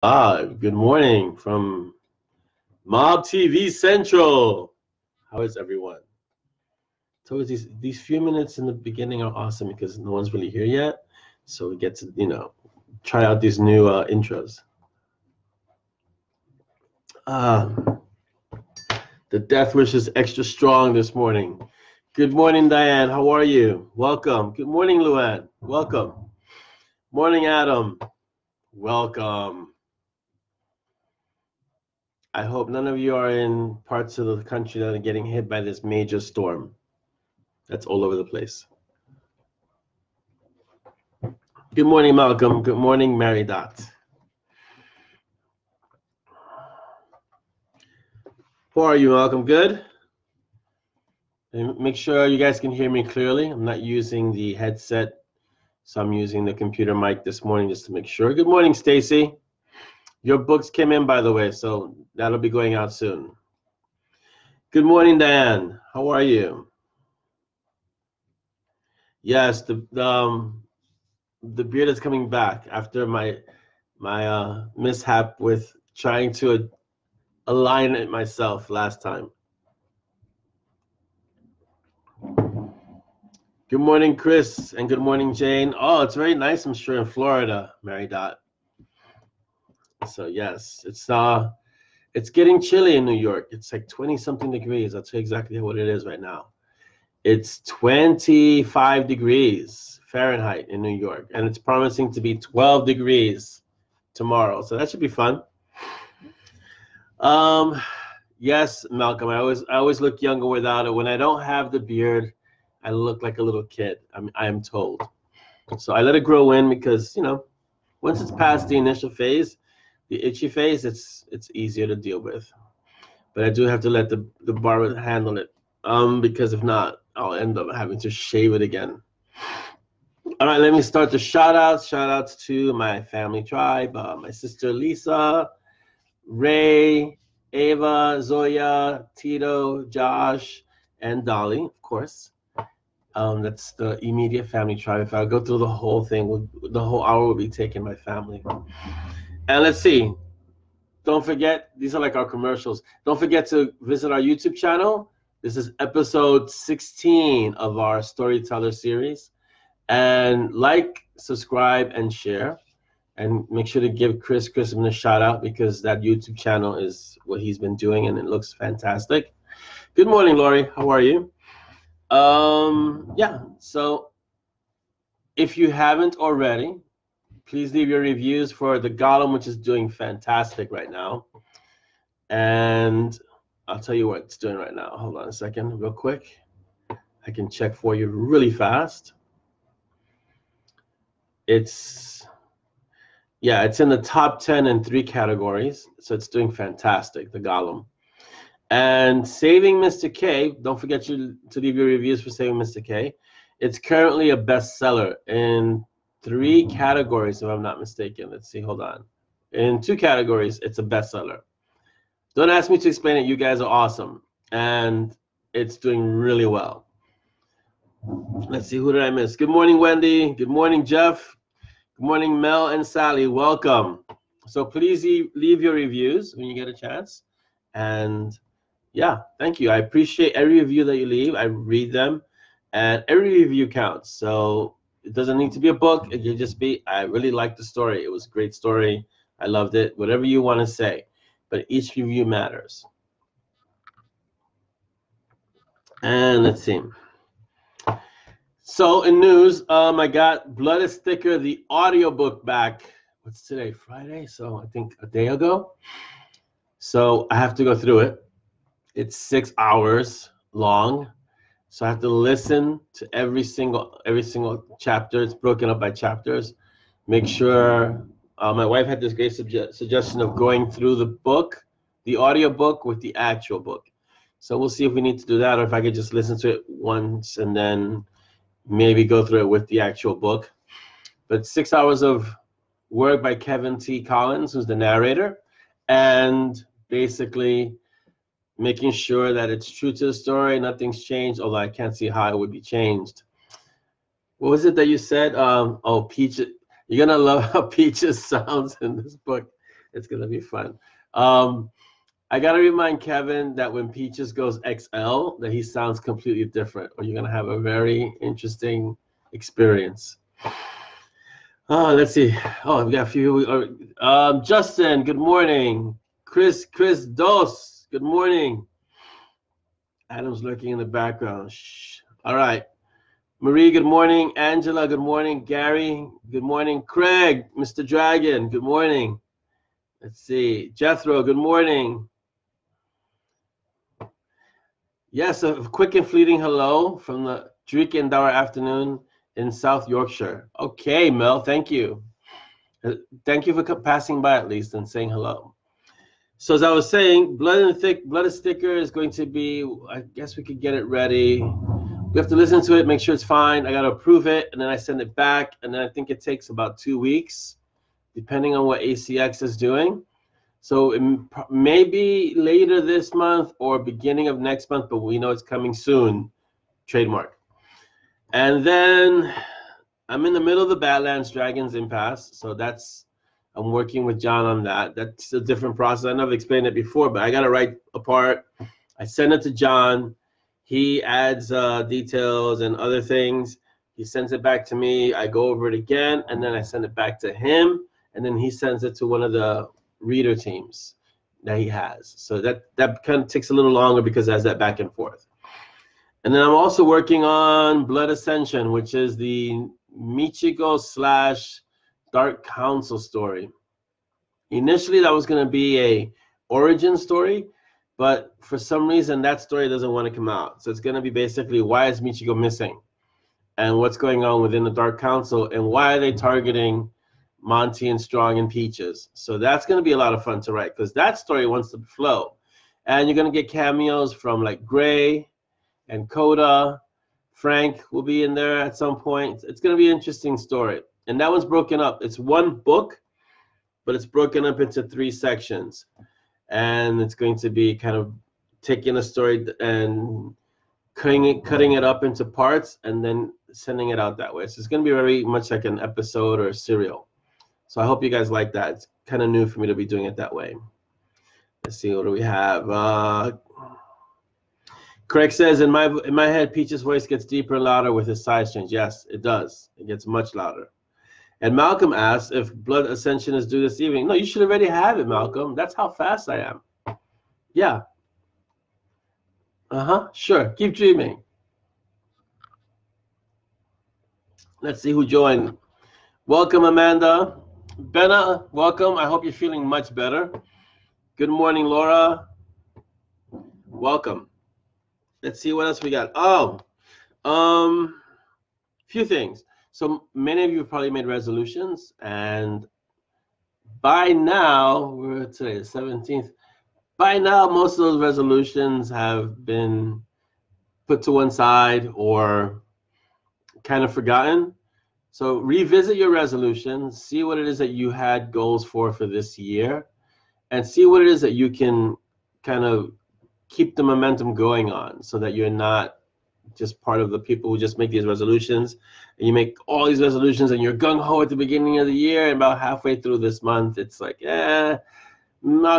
Good morning from Mob TV Central. How is everyone? So these few minutes in the beginning are awesome because no one's really here yet. So we get to, try out these new intros. Uh, the death wish is extra strong this morning. Good morning, Diane. How are you? Welcome. Good morning, Luann. Welcome. Morning, Adam. Welcome. I hope none of you are in parts of the country that are getting hit by this major storm. That's all over the place. Good morning, Malcolm. Good morning, Mary Dot. How are you, Malcolm? Good? And make sure you guys can hear me clearly. I'm not using the headset, so I'm using the computer mic this morning just to make sure. Good morning, Stacy. Your books came in, by the way, so that'll be going out soon. Good morning, Diane. How are you? Yes, the beard is coming back after my mishap with trying to align it myself last time. Good morning, Chris, and good morning, Jane. Oh, it's very nice, I'm sure, in Florida, Mary Dot. So yes, it's getting chilly in New York. It's like 20-something degrees. I'll tell you exactly what it is right now. It's 25 degrees Fahrenheit in New York, and it's promising to be 12 degrees tomorrow. So that should be fun. Yes, Malcolm, I always look younger without it. When I don't have the beard, I look like a little kid. I am told. So I let it grow in because, once it's past the initial phase, the itchy phase, it's easier to deal with. But I do have to let the barber handle it, because if not, I'll end up having to shave it again. All right, let me start the shout-outs. Shout-outs to my family tribe, my sister Lisa, Ray, Ava, Zoya, Tito, Josh, and Dolly, of course. That's the immediate family tribe. If I go through the whole thing, the whole hour will be taken by family. And let's see. Don't forget, these are like our commercials. Don't forget to visit our YouTube channel. This is episode 16 of our StoryTeller series. And like, subscribe, and share. And make sure to give Chris Chrisman a shout out because that YouTube channel is what he's been doing and it looks fantastic. Good morning, Lori. How are you? Yeah, so if you haven't already, please leave your reviews for the Gollum, which is doing fantastic right now. And I'll tell you what it's doing right now. Hold on a second, real quick. I can check for you really fast. It's in the top 10 in 3 categories, so it's doing fantastic, the Gollum. And Saving Mr. K, don't forget to leave your reviews for Saving Mr. K. It's currently a bestseller in 3 categories, if I'm not mistaken. Let's see, hold on. In 2 categories, it's a bestseller. Don't ask me to explain it. You guys are awesome. And it's doing really well. Let's see, who did I miss? Good morning, Wendy. Good morning, Jeff. Good morning, Mel and Sally. Welcome. So please leave your reviews when you get a chance. And yeah, thank you. I appreciate every review that you leave. I read them, and every review counts. So it doesn't need to be a book. It can just be, I really liked the story. It was a great story. I loved it. Whatever you want to say. But each review matters. And let's see. So in news, I got Blood is Thicker, the audiobook back. What's today? Friday? So I think a day ago. So I have to go through it. It's 6 hours long. So I have to listen to every single chapter. It's broken up by chapters. Make sure, my wife had this great suggestion of going through the book, the audio book with the actual book. So we'll see if we need to do that or if I could just listen to it once and then maybe go through it with the actual book. But 6 hours of work by Kevin T. Collins, who's the narrator, and basically making sure that it's true to the story, nothing's changed, although I can't see how it would be changed. What was it that you said? Oh, Peaches. You're going to love how Peaches sounds in this book. It's gonna be fun. I gotta remind Kevin that when Peaches goes XL, that he sounds completely different, or you're gonna have a very interesting experience. Let's see. Oh, we got a few. Justin, good morning. Chris Dos, good morning. Adam's lurking in the background. Shh. All right. Marie, good morning. Angela, good morning. Gary, good morning. Craig, Mr. Dragon, good morning. Let's see. Jethro, good morning. Yes, a quick and fleeting hello from the Drake and Dower afternoon in South Yorkshire. Okay, Mel, thank you. Thank you for passing by at least and saying hello. So as I was saying, Blood and Sticker is going to be, I guess we could get it ready. We have to listen to it, make sure it's fine. I got to approve it, and then I send it back. And then I think it takes about 2 weeks, depending on what ACX is doing. So it may be later this month or beginning of next month, but we know it's coming soon, trademark. And then I'm in the middle of the Badlands Dragons Impasse. So I'm working with John on that. That's a different process. I know I've explained it before, but I got to write a part. I send it to John. He adds details and other things. He sends it back to me. I go over it again, and then I send it back to him, and then he sends it to one of the reader teams that he has. So that kind of takes a little longer because it has that back and forth. And then I'm also working on Blood Ascension, which is the Michiko / Dark Council story. Initially, that was going to be a origin story, but for some reason, that story doesn't want to come out. So it's going to be basically, why is Michiko missing? And what's going on within the Dark Council? And why are they targeting Monty and Strong and Peaches? So that's going to be a lot of fun to write, because that story wants to flow. And you're going to get cameos from like Gray and Coda. Frank will be in there at some point. It's going to be an interesting story. And that one's broken up. It's one book, but it's broken up into 3 sections. And it's going to be kind of taking a story and cutting it up into parts and then sending it out that way. So it's going to be very much like an episode or a serial. So I hope you guys like that. It's kind of new for me to be doing it that way. Let's see, what do we have? Craig says, in my head, Peach's voice gets deeper and louder with his size change. Yes, it does. It gets much louder. And Malcolm asks if Blood Ascension is due this evening. No, you should already have it, Malcolm. That's how fast I am. Yeah. Sure. Keep dreaming. Let's see who joined. Welcome, Amanda. Benna, welcome. I hope you're feeling much better. Good morning, Laura. Welcome. Let's see what else we got. Few things. So many of you have probably made resolutions, and by now, we're today the 17th. By now, most of those resolutions have been put to one side or kind of forgotten. So revisit your resolutions, see what it is that you had goals for this year, and see what it is that you can kind of keep the momentum going on, so that you're not just part of the people who just make these resolutions, and you make all these resolutions and you're gung-ho at the beginning of the year, and about halfway through this month, it's like, I'll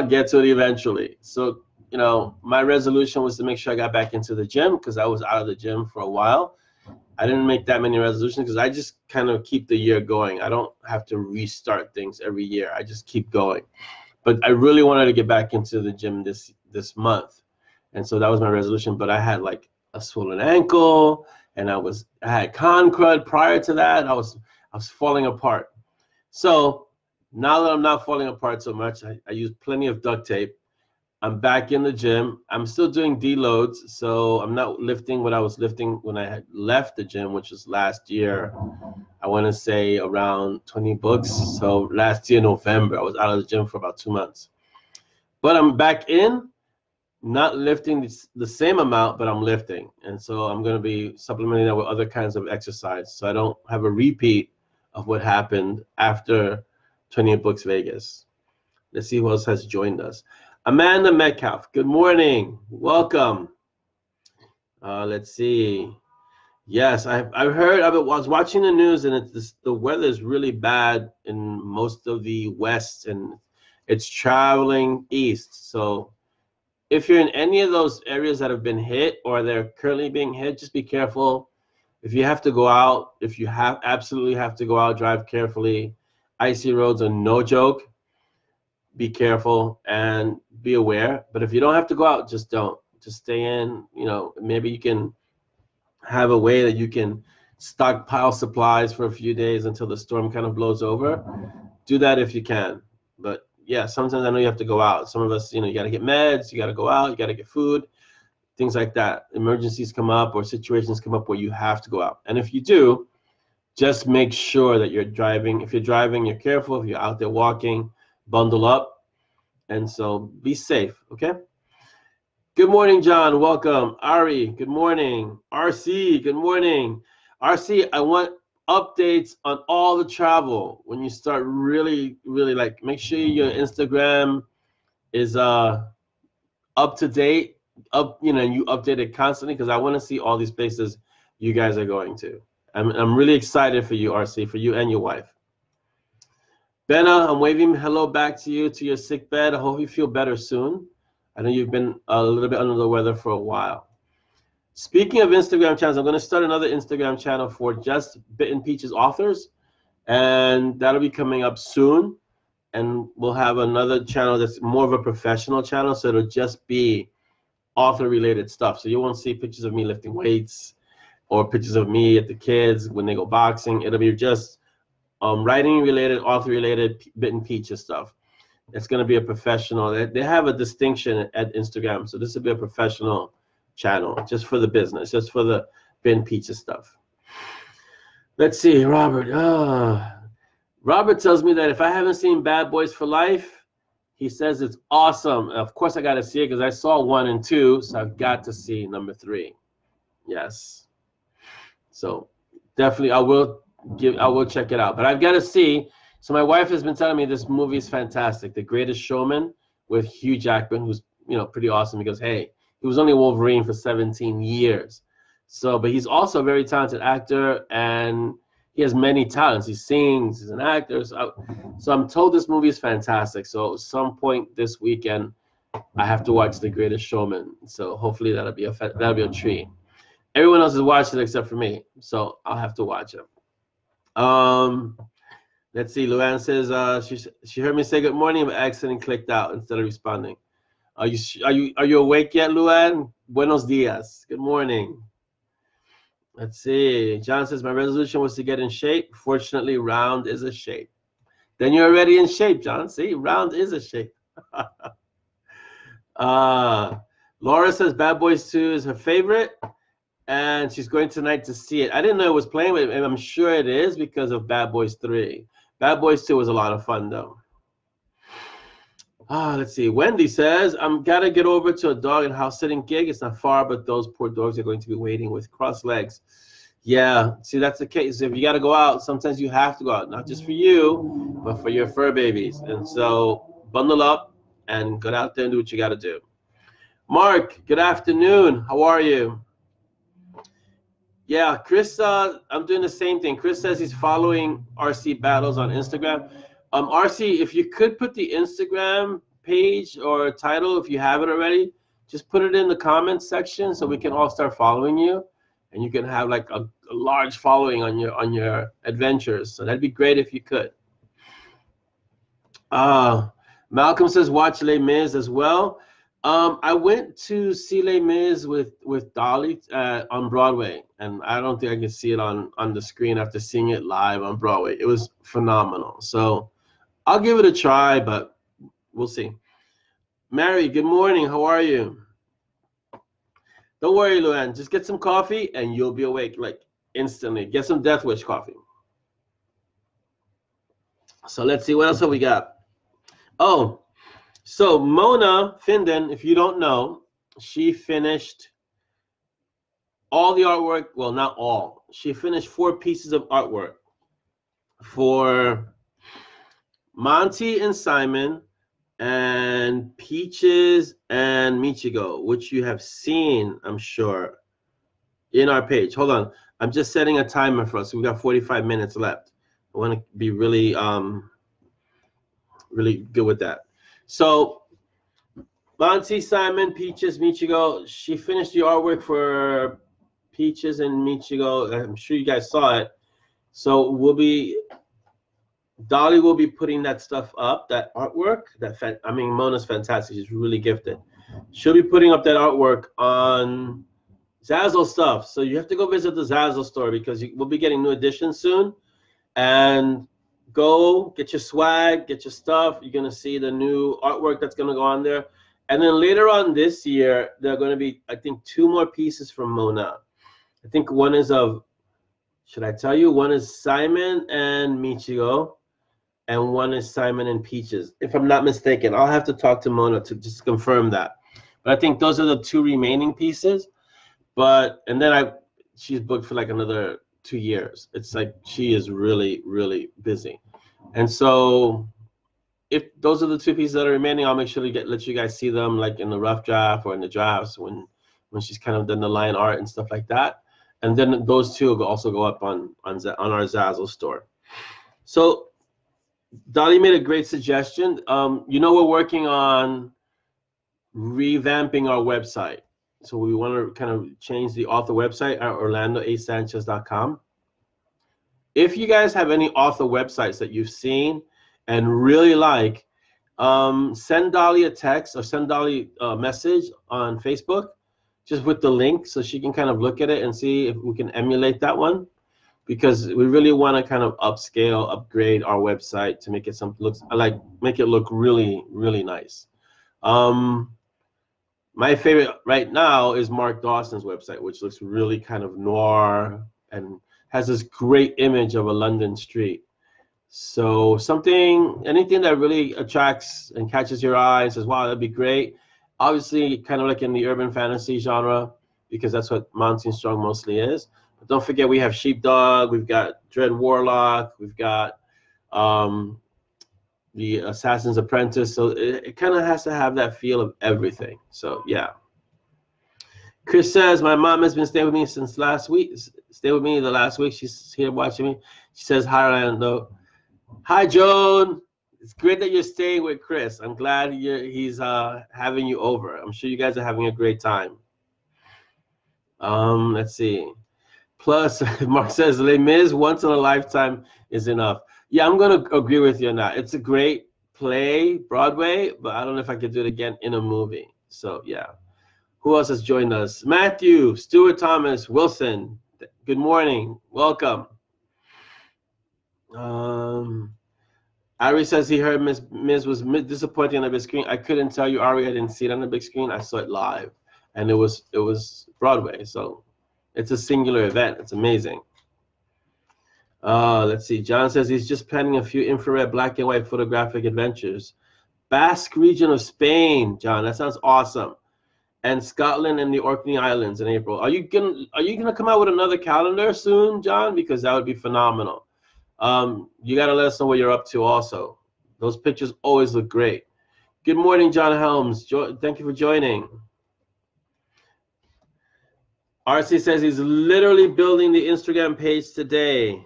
get to it eventually. So, my resolution was to make sure I got back into the gym, because I was out of the gym for a while. I didn't make that many resolutions because I just kind of keep the year going. I don't have to restart things every year. I just keep going. But I really wanted to get back into the gym this month. And so that was my resolution. But I had like a swollen ankle, and I had con crud prior to that. I was falling apart. So now that I'm not falling apart so much, I use plenty of duct tape. I'm back in the gym. I'm still doing deloads, so I'm not lifting what I was lifting when I had left the gym, which was last year. I want to say around 20 books. So last year, November, I was out of the gym for about 2 months. But I'm back in, not lifting the same amount, but I'm lifting. And so I'm going to be supplementing that with other kinds of exercise, so I don't have a repeat of what happened after 20 Books Vegas. Let's see who else has joined us. Amanda Metcalf, good morning. Welcome. Let's see. Yes, I was watching the news, and the weather is really bad in most of the West, and It's traveling east. So if you're in any of those areas that have been hit or they're currently being hit, just be careful. If you have to go out, if you absolutely have to go out, drive carefully. Icy roads are no joke. Be careful and be aware. But if you don't have to go out, just don't. Just stay in. You know, maybe you can have a way that you can stockpile supplies for a few days until the storm kind of blows over. Do that if you can. But yeah, sometimes I know you have to go out. Some of us, you know, you got to get meds, you got to go out, you got to get food, things like that. Emergencies come up or situations come up where you have to go out. And if you do, just make sure that you're driving. If you're driving, you're careful. If you're out there walking, bundle up. And so be safe, okay? Good morning, John. Welcome. Ari, good morning. RC, good morning. RC, I want updates on all the travel. When you start really, like, make sure your Instagram is up to date, you know, you update it constantly, because I want to see all these places you guys are going to. I'm really excited for you, RC, for you and your wife. Benna, I'm waving hello back to you, to your sick bed. I hope you feel better soon. I know you've been a little bit under the weather for a while. Speaking of Instagram channels, I'm going to start another Instagram channel for just Bitten Peaches authors, and that'll be coming up soon. And we'll have another channel that's more of a professional channel, so it'll just be author-related stuff. So you won't see pictures of me lifting weights or pictures of me at the kids when they go boxing. It'll be just writing-related, author-related, Bitten Peaches stuff. It's going to be a professional. They have a distinction at Instagram, so this will be a professional channel just for the business, just for the Bitten Peaches stuff. Let's see, Robert. Robert tells me that if I haven't seen Bad Boys for Life, he says it's awesome. Of course, I got to see it because I saw 1 and 2, so I've got to see number 3. Yes. So definitely, I will check it out. But I've got to see. So my wife has been telling me this movie is fantastic, The Greatest Showman, with Hugh Jackman, who's, you know, pretty awesome. He goes, hey, he was only Wolverine for 17 years. So, but he's also a very talented actor, and he has many talents. He sings, he's an actor. So I'm told this movie is fantastic. So at some point this weekend, I have to watch The Greatest Showman. So hopefully that'll be a treat. Everyone else has watched it except for me, so I'll have to watch it. Let's see. Luann says she heard me say good morning, but accidentally clicked out instead of responding. Are you awake yet, Luann? Buenos dias. Good morning. Let's see. John says my resolution was to get in shape. Fortunately, round is a shape. Then you're already in shape, John. See, round is a shape. Laura says Bad Boys 2 is her favorite, and she's going tonight to see it. I didn't know it was playing, but I'm sure it is because of Bad Boys 3. Bad Boys 2 was a lot of fun, though. Let's see. Wendy says, I'm got to get over to a dog and house sitting gig. It's not far, but those poor dogs are going to be waiting with crossed legs. Yeah, see, that's the case. If you got to go out, sometimes you have to go out, not just for you, but for your fur babies. And so bundle up and get out there and do what you got to do. Mark, good afternoon. How are you? Yeah, Chris, I'm doing the same thing. Chris says he's following RC Battles on Instagram. RC, if you could put the Instagram page or title, if you have it already, just put it in the comments section so we can all start following you, and you can have like a large following on your adventures. So that'd be great if you could. Malcolm says watch Les Mis as well. I went to see Les Mis with Dolly on Broadway, and I don't think I can see it on the screen after seeing it live on Broadway. It was phenomenal. So I'll give it a try, but we'll see. Mary, good morning. How are you? Don't worry, Luann. Just get some coffee, and you'll be awake like instantly. Get some Death Wish coffee. So let's see. What else have we got? Oh. So Mona Finden, if you don't know, she finished all the artwork. Well, not all. She finished 4 pieces of artwork for Monty and Simon and Peaches and Michigo, which you have seen, I'm sure, in our page. Hold on. I'm just setting a timer for us. So we got 45 minutes left. I want to be really, really good with that. So Monty, Simon, Peaches, Michigo, she finished the artwork for Peaches and Michigo. I'm sure you guys saw it. So Dolly will be putting that stuff up, that artwork. Mona's fantastic. She's really gifted. She'll be putting up that artwork on Zazzle stuff. So you have to go visit the Zazzle store because we'll be getting new editions soon. And go get your swag, get your stuff. You're going to see the new artwork that's going to go on there. And then later on this year, there are going to be, I think, 2 more pieces from Mona. I think one is of, should I tell you? One is Simon and Michigo, and one is Simon and Peaches, if I'm not mistaken. I'll have to talk to Mona to just confirm that. But I think those are the 2 remaining pieces. And then she's booked for like another 2 years. It's like she is really, really busy. And so if those are the 2 pieces that are remaining, I'll make sure to let you guys see them like in the rough draft or in the drafts when she's kind of done the line art and stuff like that. And then those 2 will also go up on our Zazzle store. So Dolly made a great suggestion. We're working on revamping our website. So we want to kind of change the author website at orlandoasanchez.com. If you guys have any author websites that you've seen and really like, send Dolly a text or send Dolly a message on Facebook just with the link so she can kind of look at it and see if we can emulate that one, because we really want to kind of upgrade our website to make it make it look really, really nice. My favorite right now is Mark Dawson's website, which looks really kind of noir and has this great image of a London street. So anything that really attracts and catches your eye and says, wow, that'd be great. Obviously, kind of like in the urban fantasy genre, because that's what Monty Strong mostly is. But don't forget, we have Sheepdog, we've got Dread Warlock, we've got the Assassin's Apprentice. So it kind of has to have that feel of everything. So yeah. Chris says, my mom has been staying with me since last week. Stay with me the last week. She's here watching me. She says, hi, Orlando. Hi, Joan. It's great that you're staying with Chris. I'm glad he's having you over. I'm sure you guys are having a great time. Let's see. Plus, Mark says, Les Mis once in a lifetime is enough. Yeah, I'm going to agree with you on that. It's a great play, Broadway, but I don't know if I could do it again in a movie. So, yeah. Who else has joined us? Matthew, Stuart Thomas, Wilson. Good morning. Welcome. Ari says he heard Ms. was disappointing on the big screen. I couldn't tell you, Ari. I didn't see it on the big screen. I saw it live, and it was Broadway. So it's a singular event. It's amazing. Let's see. John says he's just planning a few infrared black and white photographic adventures. Basque region of Spain, John. That sounds awesome. And Scotland and the Orkney Islands in April. Are you gonna come out with another calendar soon, John? Because that would be phenomenal. You gotta let us know what you're up to also. Those pictures always look great. Good morning, John Helms. Thank you for joining. RC says he's literally building the Instagram page today.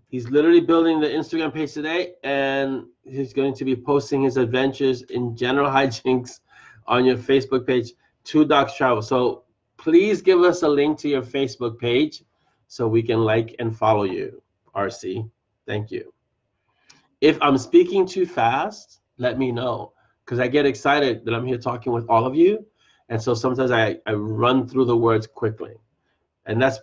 He's literally building the Instagram page today, and he's going to be posting his adventures in general hijinks on your Facebook page, Two Docs Travel. So please give us a link to your Facebook page so we can like and follow you, RC. Thank you. If I'm speaking too fast, let me know, because I get excited that I'm here talking with all of you. And so sometimes I run through the words quickly. And that's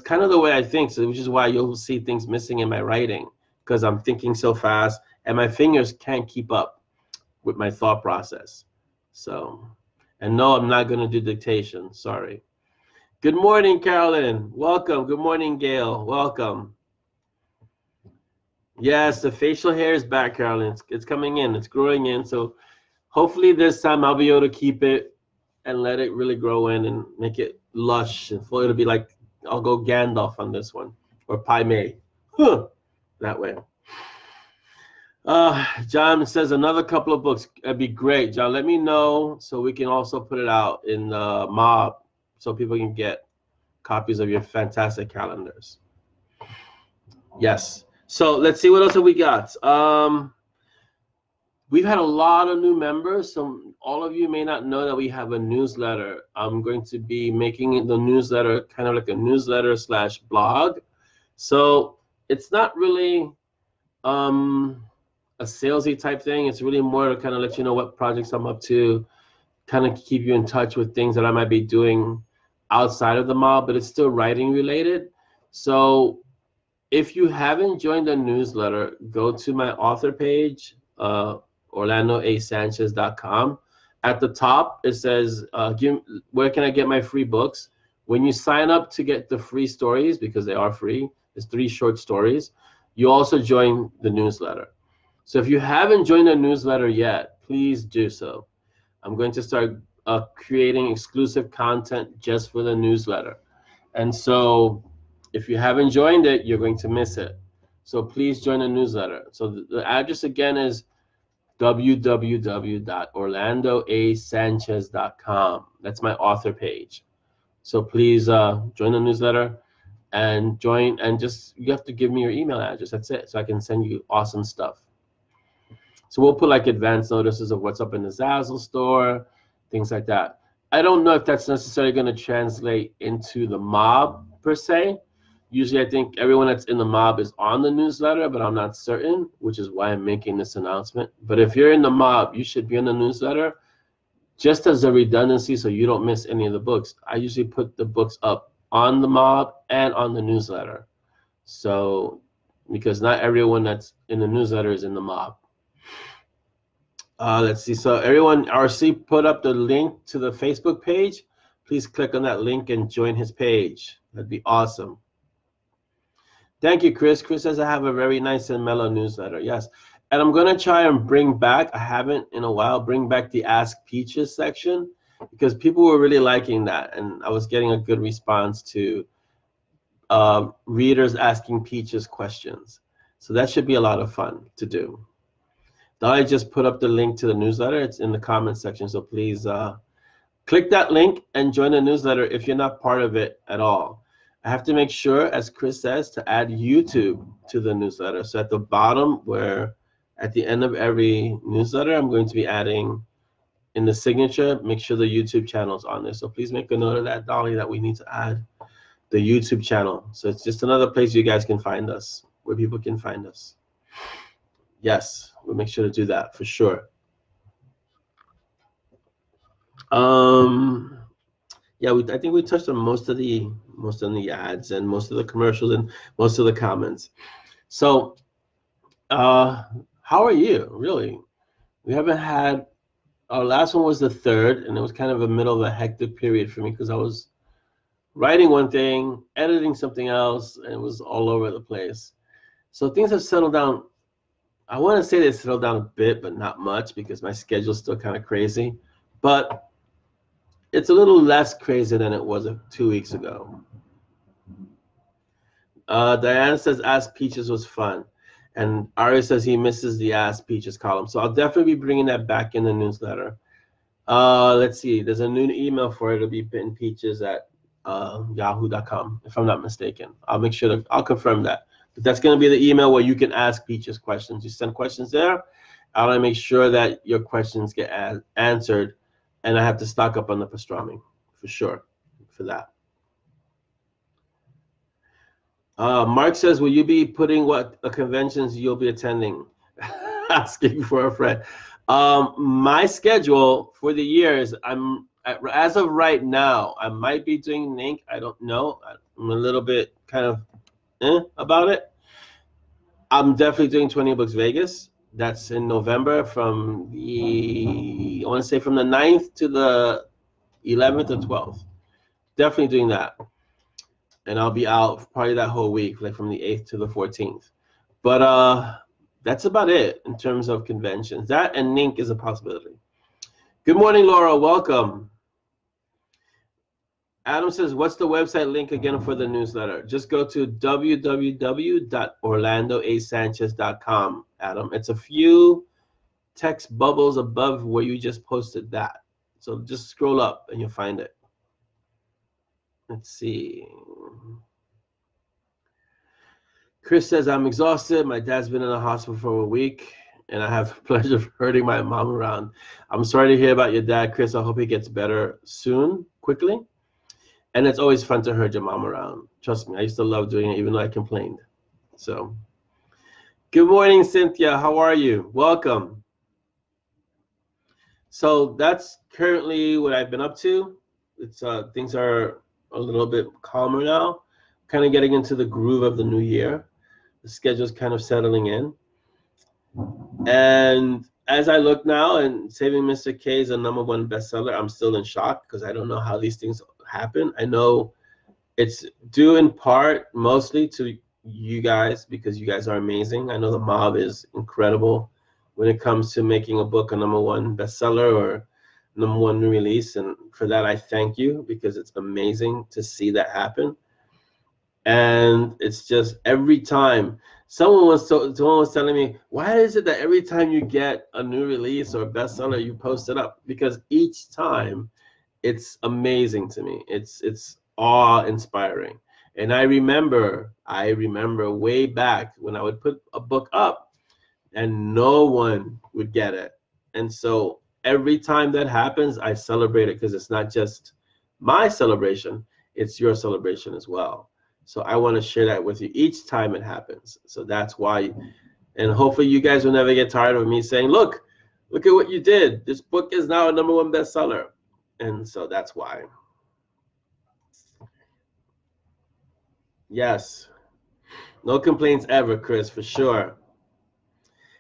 kind of the way I think, so which is why you'll see things missing in my writing, because I'm thinking so fast and my fingers can't keep up with my thought process. So, and no, I'm not going to do dictation. Sorry. Good morning, Carolyn. Welcome. Good morning, Gail. Welcome. Yes, the facial hair is back, Carolyn. It's coming in. It's growing in. So hopefully this time I'll be able to keep it and let it really grow in and make it lush. And for it to be like, I'll go Gandalf on this one, or Pai Mei. Huh. That way. John says another couple of books. That'd be great, John. Let me know so we can also put it out in the mob so people can get copies of your fantastic calendars. Yes. So let's see what else have we got. We've had a lot of new members, so all of you may not know that we have a newsletter. I'm going to be making the newsletter kind of like a newsletter / blog. So it's not really a salesy type thing. It's really more to kind of let you know what projects I'm up to, kind of keep you in touch with things that I might be doing outside of the mob, but it's still writing related. So if you haven't joined the newsletter, go to my author page, orlandoasanchez.com. At the top, it says, where can I get my free books? When you sign up to get the free stories, because they are free, there's 3 short stories, you also join the newsletter. So if you haven't joined the newsletter yet, please do so. I'm going to start creating exclusive content just for the newsletter. And so if you haven't joined it, you're going to miss it. So please join the newsletter. So the address again is www.orlandoasanchez.com. That's my author page. So please join the newsletter and join, and just, you have to give me your email address. That's it. So I can send you awesome stuff. So we'll put like advance notices of what's up in the Zazzle store, things like that. I don't know if that's necessarily going to translate into the mob per se. Usually I think everyone that's in the mob is on the newsletter, but I'm not certain, which is why I'm making this announcement. But if you're in the mob, you should be in the newsletter, just as a redundancy so you don't miss any of the books. I usually put the books up on the mob and on the newsletter. So, because not everyone that's in the newsletter is in the mob. Let's see. So everyone, RC put up the link to the Facebook page. Please click on that link and join his page. That'd be awesome. Thank you, Chris. Chris says I have a very nice and mellow newsletter. Yes. And I'm going to try and bring back, I haven't in a while, bring back the Ask Peaches section, because people were really liking that. And I was getting a good response to readers asking Peaches questions. So that should be a lot of fun to do. I just put up the link to the newsletter. It's in the comments section, so please click that link and join the newsletter if you're not part of it at all. I have to make sure, as Chris says, to add YouTube to the newsletter. So at the bottom, where at the end of every newsletter, I'm going to be adding in the signature, make sure the YouTube channel is on there. So please make a note of that, Dolly, that we need to add the YouTube channel. So it's just another place you guys can find us, where people can find us. Yes, we'll make sure to do that for sure. Yeah, I think we touched on most of the ads and most of the commercials and most of the comments. So, how are you? Really, we haven't had. Our last one was the 3rd, and it was kind of a middle of a hectic period for me because I was writing one thing, editing something else, and it was all over the place. So things have settled down. I want to say they settled down a bit, but not much, because my schedule's still kind of crazy. But it's a little less crazy than it was 2 weeks ago. Diana says Ask Peaches was fun. And Ari says he misses the Ask Peaches column. So I'll definitely be bringing that back in the newsletter. Let's see. There's a new email for it. It'll be bittenpeaches@yahoo.com, if I'm not mistaken. I'll make sure I'll confirm that. But that's going to be the email where you can ask Peaches questions. You send questions there. I want to make sure that your questions get answered, and I have to stock up on the pastrami for sure for that. Mark says, will you be putting what conventions you'll be attending? Asking for a friend. My schedule for the year is, as of right now, I might be doing NINC. I don't know. I'm a little bit kind of about it. I'm definitely doing 20 Books Vegas. That's in November from I want to say from the 9th to the 11th or 12th. Definitely doing that. And I'll be out probably that whole week, like from the 8th to the 14th. But that's about it in terms of conventions. That and NINC is a possibility. Good morning, Laura. Welcome. Adam says, what's the website link again for the newsletter? Just go to www.orlandoasanchez.com, Adam. It's a few text bubbles above where you just posted that. So just scroll up and you'll find it. Let's see. Chris says, I'm exhausted. My dad's been in the hospital for a week. and I have the pleasure of herding my mom around. I'm sorry to hear about your dad, Chris. I hope he gets better soon, quickly. And it's always fun to herd your mom around. Trust me, I used to love doing it, even though I complained. So, good morning, Cynthia. How are you? Welcome. So that's currently what I've been up to. It's things are a little bit calmer now, kind of getting into the groove of the new year. The schedule's kind of settling in. And as I look now, and Saving Mr. K is a #1 bestseller, I'm still in shock because I don't know how these things happen. I know it's due in part mostly to you guys because you guys are amazing. I know the mob is incredible when it comes to making a book a #1 bestseller or #1 release, and for that I thank you because it's amazing to see that happen. And it's just every time someone was telling me, why is it that every time you get a new release or a bestseller you post it up? Because each time it's amazing to me. It's awe-inspiring. And I remember way back when I would put a book up and no one would get it. And so every time that happens, I celebrate it because it's not just my celebration, it's your celebration as well. So I want to share that with you each time it happens. So that's why, and hopefully you guys will never get tired of me saying, look at what you did. This book is now a #1 bestseller. And so that's why. Yes. No complaints ever, Chris, for sure.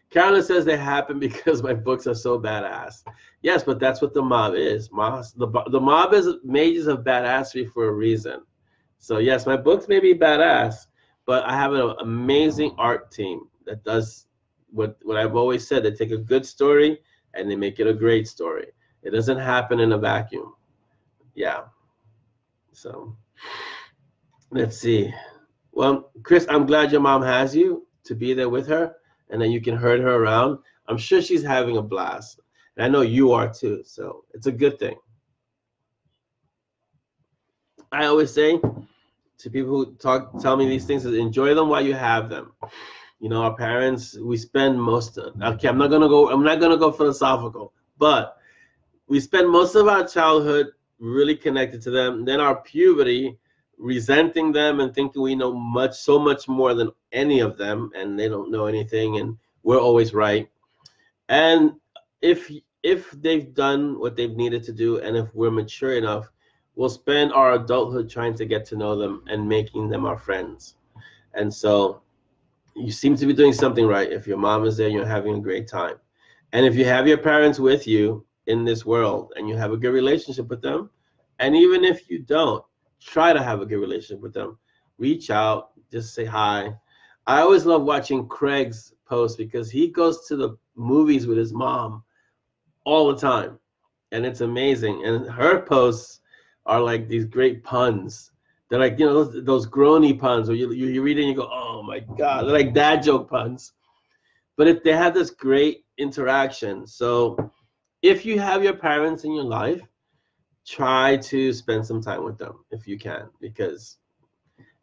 Carolyn says they happen because my books are so badass. Yes, but that's what the mob is. The mob is mages of badassery for a reason. So yes, my books may be badass, but I have an amazing art team that does what I've always said. They take a good story and they make it a great story. It doesn't happen in a vacuum. Yeah. So let's see. Well, Chris, I'm glad your mom has you to be there with her and then you can herd her around. I'm sure she's having a blast. And I know you are too. So it's a good thing. I always say to people who tell me these things is enjoy them while you have them. You know, our parents, we spend okay, I'm not gonna go philosophical, but we spend most of our childhood really connected to them. Then our puberty, resenting them and thinking we know so much more than any of them, and they don't know anything, and we're always right. And if they've done what they've needed to do, and if we're mature enough, we'll spend our adulthood trying to get to know them and making them our friends. And so you seem to be doing something right if your mom is there and you're having a great time. And if you have your parents with you in this world and you have a good relationship with them, and even if you don't, try to have a good relationship with them. Reach out, just say hi. I always love watching Craig's posts because he goes to the movies with his mom all the time. And it's amazing. And her posts are like these great puns. They're like, those groany puns where you read it and you go, oh my God, they're like dad joke puns. But if they have this great interaction. So if you have your parents in your life, try to spend some time with them if you can, because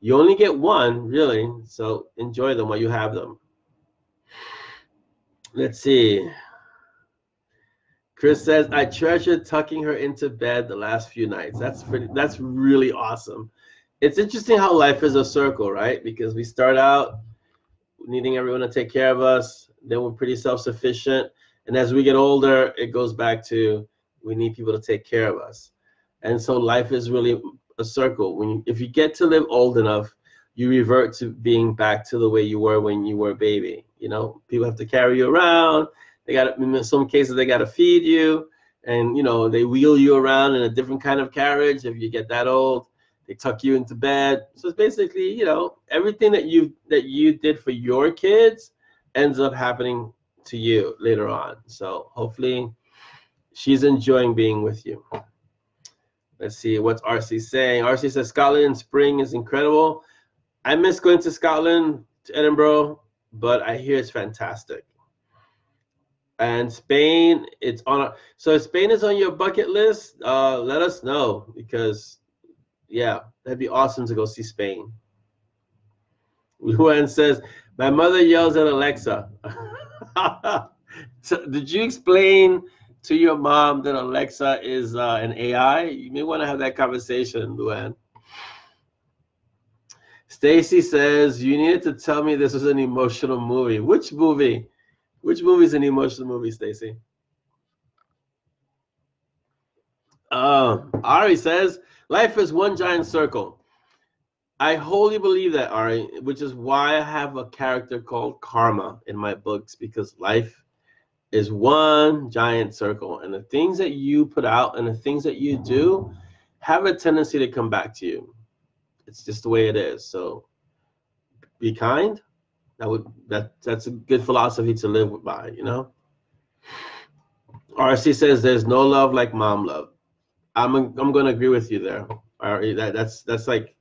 you only get one, really. So enjoy them while you have them. Let's see. Chris says, I treasure tucking her into bed the last few nights. That's really awesome. It's interesting how life is a circle, right? Because we start out needing everyone to take care of us. Then we're pretty self-sufficient. And as we get older, it goes back to we need people to take care of us. And so life is really a circle. If you get to live old enough, you revert to being back to the way you were when you were a baby. People have to carry you around. In some cases, they got to feed you, and they wheel you around in a different kind of carriage. If you get that old, they tuck you into bed. So it's basically, everything that you did for your kids ends up happening to you later on. So hopefully, she's enjoying being with you. Let's see what's RC saying. RC says Scotland in spring is incredible. I miss going to Scotland, to Edinburgh, but I hear it's fantastic. And Spain, so if Spain is on your bucket list, let us know, because yeah, that'd be awesome to go see Spain. Luan says, my mother yells at Alexa. So did you explain to your mom that Alexa is an AI? You may want to have that conversation, Luann. Stacy says, you needed to tell me this was an emotional movie. Which movie? Which movie is an emotional movie, Stacy? Ari says, life is one giant circle. I wholly believe that, Ari, which is why I have a character called Karma in my books, because life is one giant circle. And the things that you put out and the things that you do have a tendency to come back to you. It's just the way it is. So be kind. That's a good philosophy to live by, you know? RC says there's no love like mom love. I'm gonna agree with you there. That's like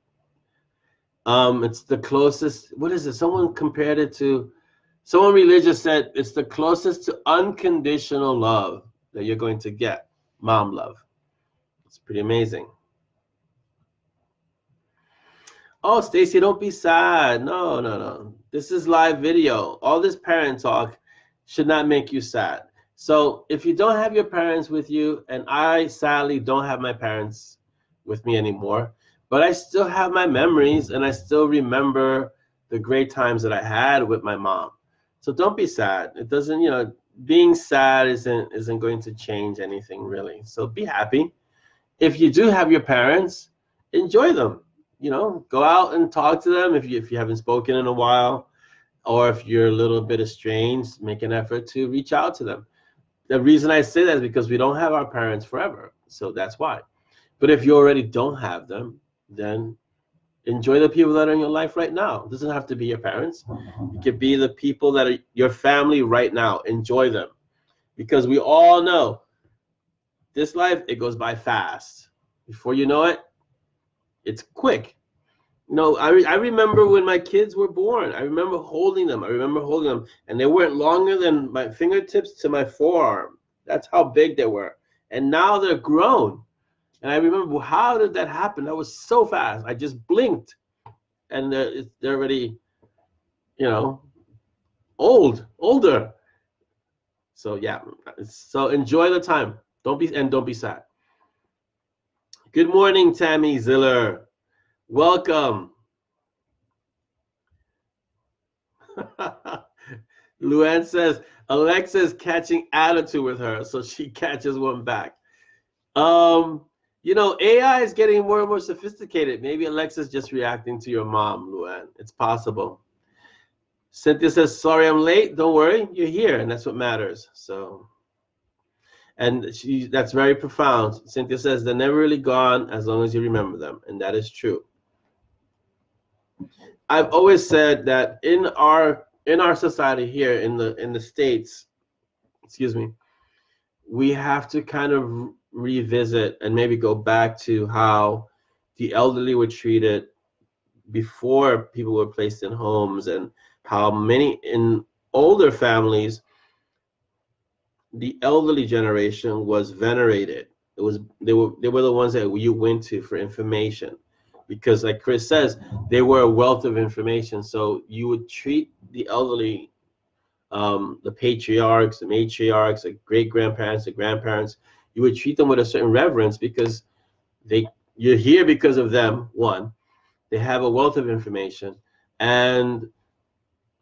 it's the closest. What is it? Someone compared it to, someone religious said it's the closest to unconditional love that you're going to get. Mom love. It's pretty amazing. Oh, Stacy, don't be sad. No. This is live video. All this parent talk should not make you sad. So if you don't have your parents with you, and I sadly don't have my parents with me anymore, but I still have my memories and I still remember the great times that I had with my mom. So don't be sad. It doesn't, you know, being sad isn't going to change anything really. So be happy. If you do have your parents, enjoy them. You know, go out and talk to them if you haven't spoken in a while, or if you're a little bit estranged, make an effort to reach out to them. The reason I say that is because we don't have our parents forever. So that's why. But if you already don't have them, then enjoy the people that are in your life right now. It doesn't have to be your parents. It could be the people that are your family right now. Enjoy them. Because we all know this life, it goes by fast. Before you know it, it's quick. You know, I remember when my kids were born. I remember holding them. And they weren't longer than my fingertips to my forearm. That's how big they were. And now they're grown. And I remember, how did that happen? That was so fast. I just blinked, and they're already, you know, older. So yeah, so enjoy the time. Don't be sad. Good morning, Tammy Ziller. Welcome. Luann says Alexa's catching attitude with her, so she catches one back. You know, AI is getting more and more sophisticated. Maybe Alexa's just reacting to your mom, Luann. It's possible. Cynthia says, sorry I'm late. Don't worry, you're here, and that's what matters. So, and that's very profound. Cynthia says, they're never really gone as long as you remember them, and that is true. I've always said that in our society here in the States, excuse me, we have to kind of revisit and maybe go back to how the elderly were treated before people were placed in homes, and how many in older families the elderly generation was venerated. They were the ones that you went to for information, because like Chris says, they were a wealth of information. So you would treat the elderly, the patriarchs, the matriarchs, the great grandparents, the grandparents, you would treat them with a certain reverence, because you're here because of them. One, they have a wealth of information, and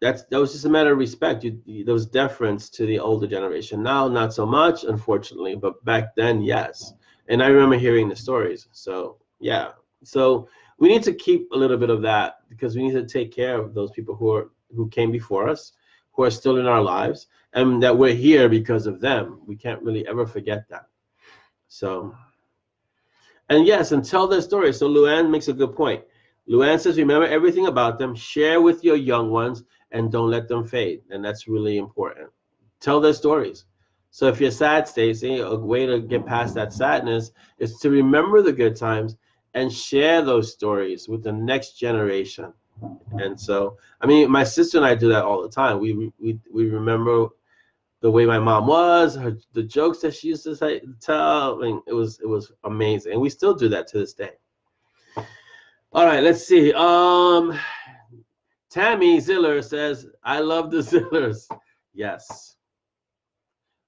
that was just a matter of respect. There was deference to the older generation. Now, not so much, unfortunately, but back then, yes. And I remember hearing the stories. So yeah, so we need to keep a little bit of that, because we need to take care of those people who came before us, who are still in our lives, and that we're here because of them. We can't really ever forget that. So, and yes, and tell their stories. So Luann makes a good point. Luann says, remember everything about them, share with your young ones, and don't let them fade. And that's really important. Tell their stories. So if you're sad, Stacy, a way to get past that sadness is to remember the good times and share those stories with the next generation. And so, I mean, my sister and I do that all the time. We remember the way my mom was, the jokes that she used to tell. I mean, it was amazing, and we still do that to this day. All right, let's see. Tammy Ziller says, I love the Zillers. Yes.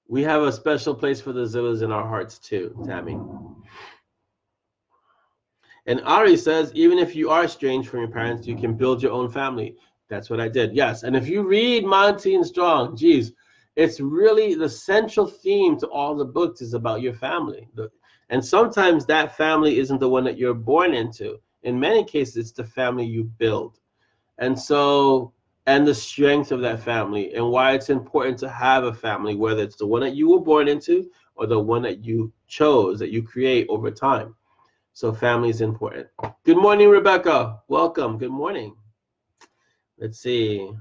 We have a special place for the Zillas in our hearts too, Tammy. And Ari says, even if you are estranged from your parents, you can build your own family. That's what I did. Yes. And if you read Monty and Strong, geez, it's really the central theme to all the books is about your family. And sometimes that family isn't the one that you're born into. In many cases, it's the family you build. And so, and the strength of that family and why it's important to have a family, whether it's the one that you were born into or the one that you chose, that you create over time. So family is important. Good morning, Rebecca. Welcome. Good morning. Let's see.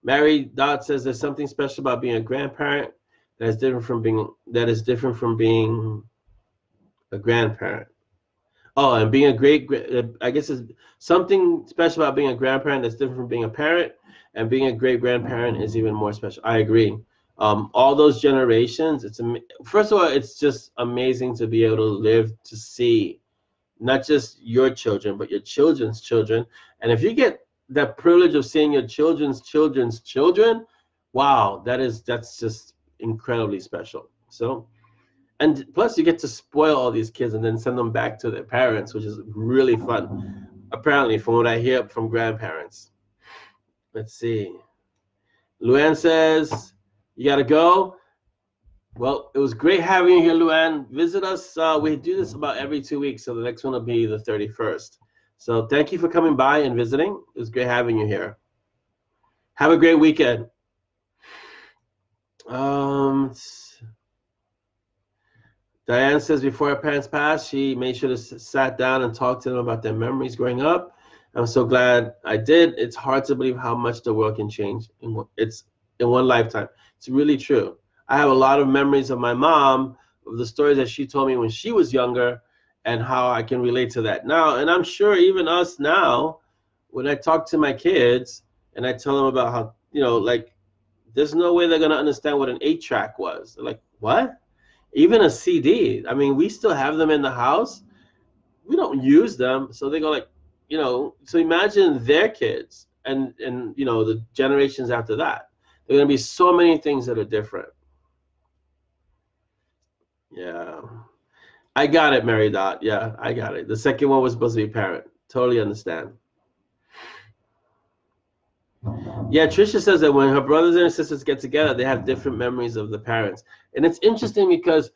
Mary Dot says there's something special about being a grandparent that is different from being a grandparent. Oh, and being a I guess it's something special about being a grandparent that's different from being a parent, and being a great grandparent is even more special. I agree. All those generations, first of all, it's just amazing to be able to live to see not just your children, but your children's children. And if you get that privilege of seeing your children's children, wow, that's just incredibly special. So, and plus you get to spoil all these kids and then send them back to their parents, which is really fun, apparently, from what I hear from grandparents. Let's see. Luann says, you got to go. Well, it was great having you here, Luann. Visit us. We do this about every 2 weeks, so the next one will be the 31st. So thank you for coming by and visiting. It was great having you here. Have a great weekend. Diane says before her parents passed, she made sure to sat down and talked to them about their memories growing up. I'm so glad I did. It's hard to believe how much the world can change in one lifetime. It's really true. I have a lot of memories of my mom, of the stories that she told me when she was younger, and how I can relate to that now. And I'm sure even us now, when I talk to my kids and I tell them about how, like, there's no way they're going to understand what an 8-track was. They're like, what? Even a CD. I mean, we still have them in the house. We don't use them. So they go like, so imagine their kids and the generations after that. There are going to be so many things that are different. Yeah. I got it, Mary Dot. Yeah, I got it. The second one was supposed to be parent. Totally understand. Yeah, Trisha says that when her brothers and her sisters get together, they have different memories of the parents. And it's interesting because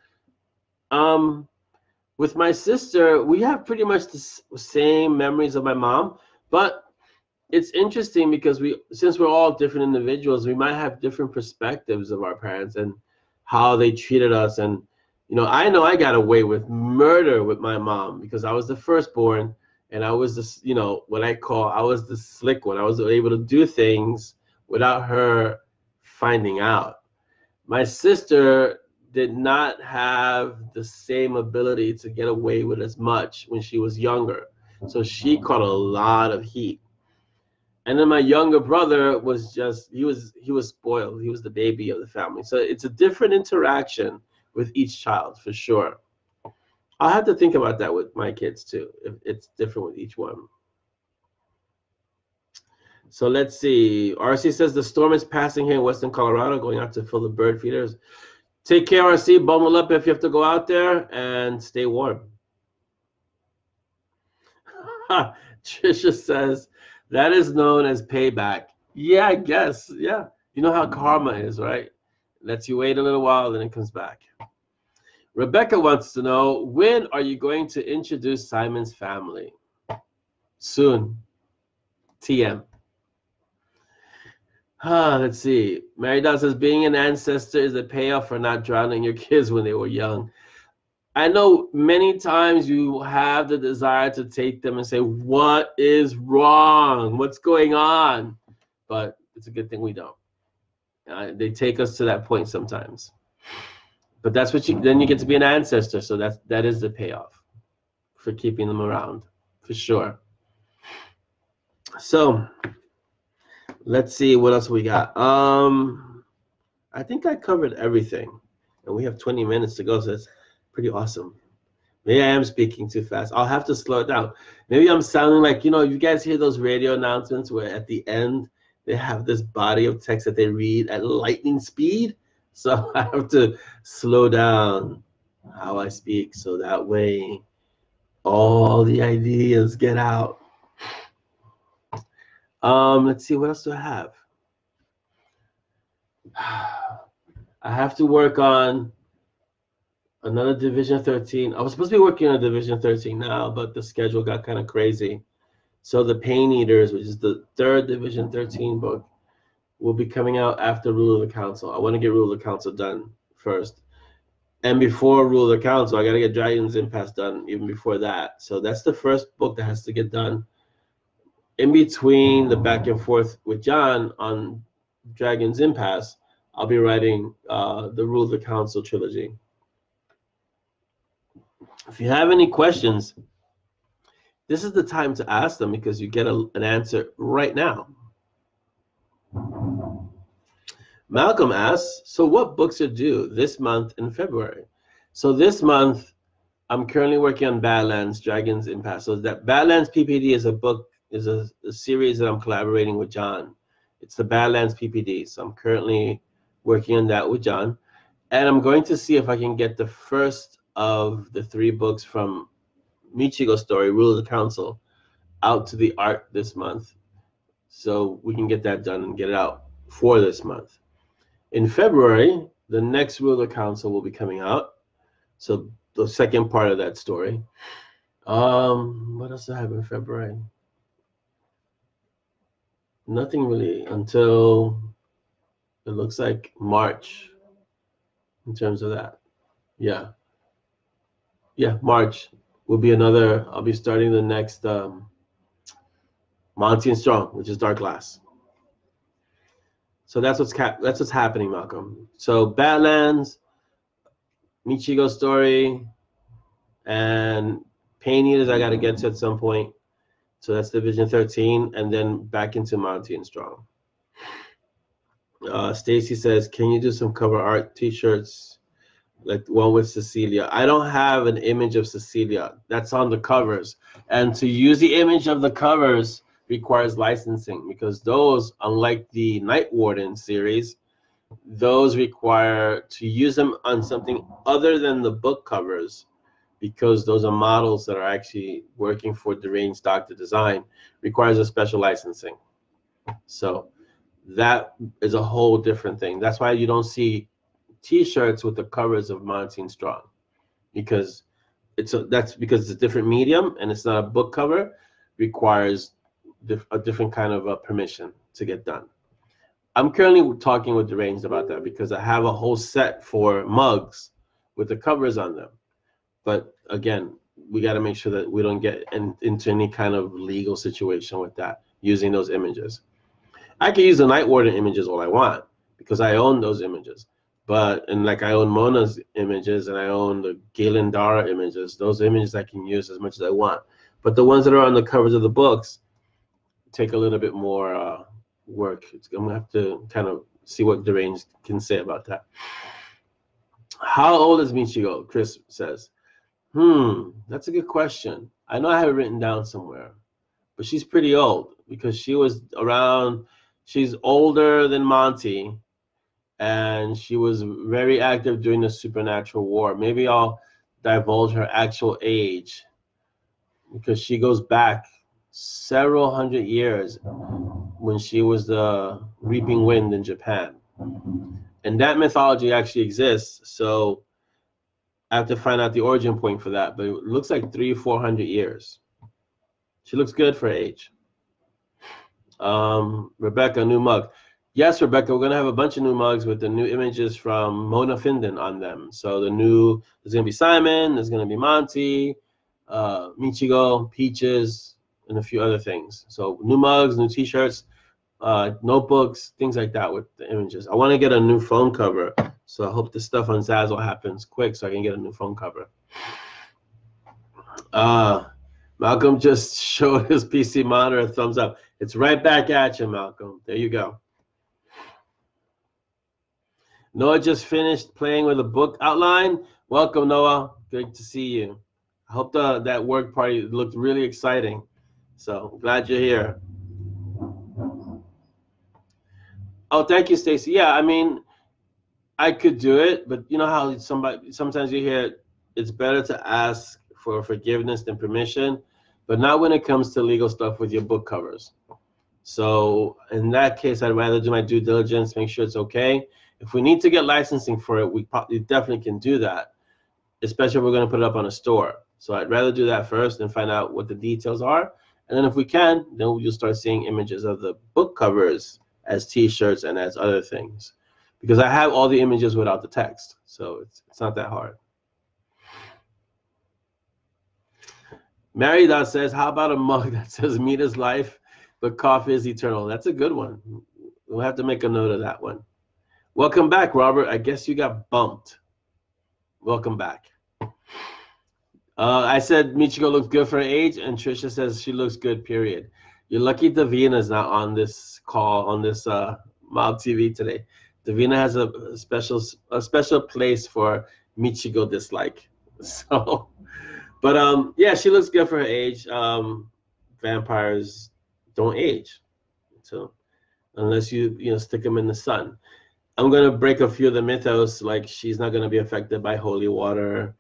with my sister, we have pretty much the same memories of my mom, but it's interesting because since we're all different individuals, we might have different perspectives of our parents and how they treated us. And I know I got away with murder with my mom because I was the firstborn, and I was this, I was the slick one. I was able to do things without her finding out. My sister did not have the same ability to get away with as much when she was younger. So she caught a lot of heat. And then my younger brother was he was spoiled. He was the baby of the family. So it's a different interaction with each child for sure. I'll have to think about that with my kids too, if it's different with each one. So let's see. RC says the storm is passing here in Western Colorado, going out to fill the bird feeders. Take care, RC. Bundle up if you have to go out there, and stay warm. Trisha says that is known as payback. Yeah, I guess. Yeah. You know how karma is, right? Lets you wait a little while, then it comes back. Rebecca wants to know, when are you going to introduce Simon's family? Soon. TM. Let's see. Mary Dot says, being an ancestor is a payoff for not drowning your kids when they were young. I know many times you have the desire to take them and say, what is wrong? What's going on? But it's a good thing we don't. They take us to that point sometimes. But that's what then you get to be an ancestor. So that is the payoff for keeping them around, for sure. So let's see what else we got. I think I covered everything, and we have 20 minutes to go, so that's pretty awesome. Maybe I am speaking too fast. I'll have to slow it down. Maybe I'm sounding like, you guys hear those radio announcements where at the end they have this body of text that they read at lightning speed? So I have to slow down how I speak so that way all the ideas get out. Let's see, what else do I have? I have to work on another Division 13. I was supposed to be working on Division 13 now, but the schedule got kind of crazy. So the Pain Eaters, which is the third Division 13 book, will be coming out after Rule of the Council. I want to get Rule of the Council done first. And before Rule of the Council, I got to get Dragon's Impasse done even before that. So that's the first book that has to get done. In between the back and forth with John on Dragon's Impasse, I'll be writing the Rule of the Council trilogy. If you have any questions, this is the time to ask them because you get an answer right now. Malcolm asks, so what books are due this month in February? So this month, I'm currently working on Badlands, Dragon's Impasse. So that Badlands PPD is a book, is a series that I'm collaborating with John. It's the Badlands PPD. So I'm currently working on that with John. And I'm going to see if I can get the first of the 3 books from Michigo Story, Rule of the Council, out to the art this month. So we can get that done and get it out for this month. In February, the next Rule of the Council will be coming out. So the second part of that story. What else do I have in February? Nothing really until it looks like March in terms of that. Yeah, March will be another. I'll be starting the next Monty and Strong, which is Dark Glass. So that's what's happening, Malcolm. So Badlands, Michigo Story, and Pain Eaters I got to get to at some point. So that's Division 13, and then back into Monty and Strong. Stacy says, can you do some cover art t-shirts, like one with Cecilia? I don't have an image of Cecilia. That's on the covers. And to use the image of the covers requires licensing, because those, unlike the Night Warden series, those require to use them on something other than the book covers, because those are models that are actually working for Deranged Doctor Design, requires a special licensing. So that is a whole different thing. That's why you don't see t-shirts with the covers of Monty and Strong, because that's because it's a different medium and it's not a book cover, requires a different kind of permission to get done. I'm currently talking with Deranged about that because I have a whole set for mugs with the covers on them. But again, we got to make sure that we don't get into any kind of legal situation with that, using those images. I can use the Night Warden images all I want because I own those images. And like I own Mona's images and I own the Galen Dara images, those images I can use as much as I want. But the ones that are on the covers of the books take a little bit more work. I'm gonna have to kind of see what Deranged can say about that. How old is Michigo? Chris says. That's a good question. I know I have it written down somewhere, but she's pretty old because she was around. She's older than Monty, and she was very active during the Supernatural War. Maybe I'll divulge her actual age because she goes back several hundred years when she was the Reaping Wind in Japan. And that mythology actually exists, so I have to find out the origin point for that, but it looks like 300-400 years. She looks good for her age. Rebecca, new mug. Yes, Rebecca, we're going to have a bunch of new mugs with the new images from Mona Finden on them. So there's going to be Simon, there's going to be Monty, Michigo, Peaches, and a few other things. So new mugs, new t-shirts, notebooks, things like that with the images. I want to get a new phone cover, so I hope this stuff on Zazzle happens quick so I can get a new phone cover. Malcolm just showed his PC monitor a thumbs up. It's right back at you, Malcolm. There you go. Noah just finished playing with a book outline. Welcome, Noah. Good to see you. I hope that work party looked really exciting. So glad you're here. Oh, thank you, Stacy. Yeah, I mean, I could do it, but you know how sometimes you hear it's better to ask for forgiveness than permission, but not when it comes to legal stuff with your book covers. So in that case, I'd rather do my due diligence, make sure it's okay. If we need to get licensing for it, we definitely can do that, especially if we're going to put it up on a store. So I'd rather do that first and find out what the details are. And then if we can, then we'll start seeing images of the book covers as T-shirts and as other things. Because I have all the images without the text. So it's not that hard. Mary Dot says, how about a mug that says meat is life, but coffee is eternal? That's a good one. We'll have to make a note of that one. Welcome back, Robert. I guess you got bumped. Welcome back. I said Michiko looks good for her age, and Trisha says she looks good, period. You're lucky Davina's not on this call, on this Mob TV today. Davina has a special place for Michiko dislike. So, but yeah, she looks good for her age. Vampires don't age, so unless you stick them in the sun. I'm gonna break a few of the mythos, like she's not gonna be affected by holy water.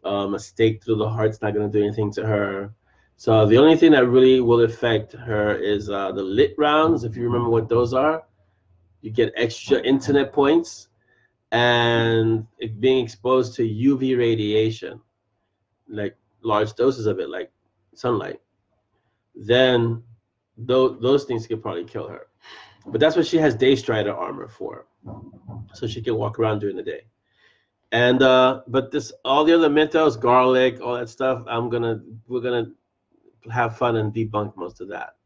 A stake through the heart's not going to do anything to her. So the only thing that really will affect her is the lit rounds. If you remember what those are, you get extra internet points, and being exposed to UV radiation, like large doses of it, like sunlight. Then those things could probably kill her. But that's what she has Day Strider armor for, so she can walk around during the day. And but all the other mythos, garlic, all that stuff, we're gonna have fun and debunk most of that.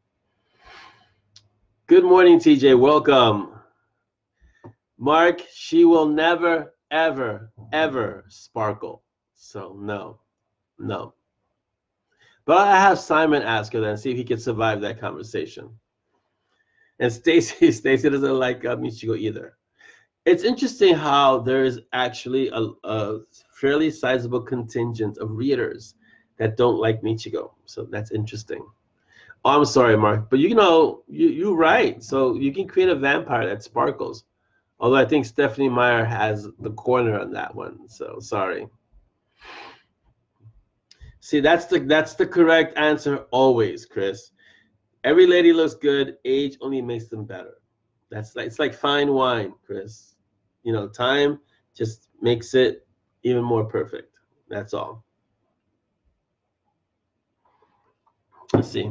Good morning, TJ. Welcome. Mark, she will never, ever, ever sparkle. So no. But I have Simon ask her then, see if he can survive that conversation. And Stacy doesn't like Michiko either. It's interesting how there is actually a fairly sizable contingent of readers that don't like Michiko. So that's interesting. Oh, I'm sorry, Mark, but you're right. So you can create a vampire that sparkles. Although I think Stephanie Meyer has the corner on that one. So sorry. See, that's the correct answer always, Chris. Every lady looks good. Age only makes them better. It's like fine wine, Chris. Time just makes it even more perfect. That's all. Let's see.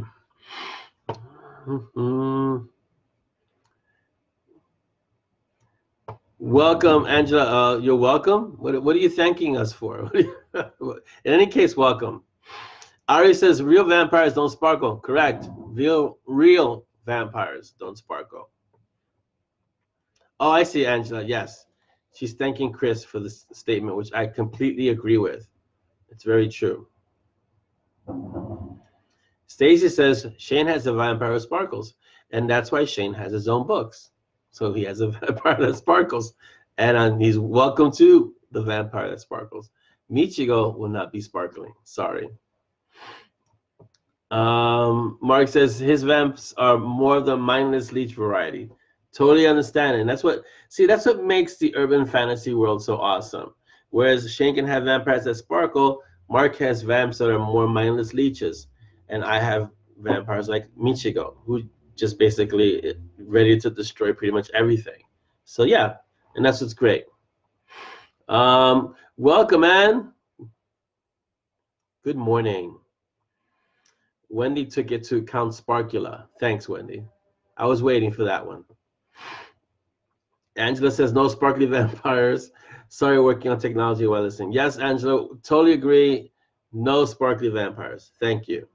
Welcome, Angela. You're welcome. What are you thanking us for? In any case, welcome. Ari says real vampires don't sparkle. Correct. Real vampires don't sparkle. Oh, I see, Angela. Yes. She's thanking Chris for this statement, which I completely agree with. It's very true. Stacy says Shane has a vampire who sparkles, and that's why Shane has his own books. So he has a vampire that sparkles, and he's welcome to the vampire that sparkles. Michiko will not be sparkling. Sorry. Mark says his vamps are more of the mindless leech variety. Totally understand, and that's what makes the urban fantasy world so awesome. Whereas Shane can have vampires that sparkle, Mark has vamps that are more mindless leeches, and I have vampires like Michiko, who just basically ready to destroy pretty much everything. So yeah, and that's what's great. Welcome, Ann. Good morning. Wendy took it to Count Sparkula. Thanks, Wendy. I was waiting for that one. Angela says no sparkly vampires. Sorry, working on technology while listening. Yes, Angela, totally agree. No sparkly vampires. Thank you.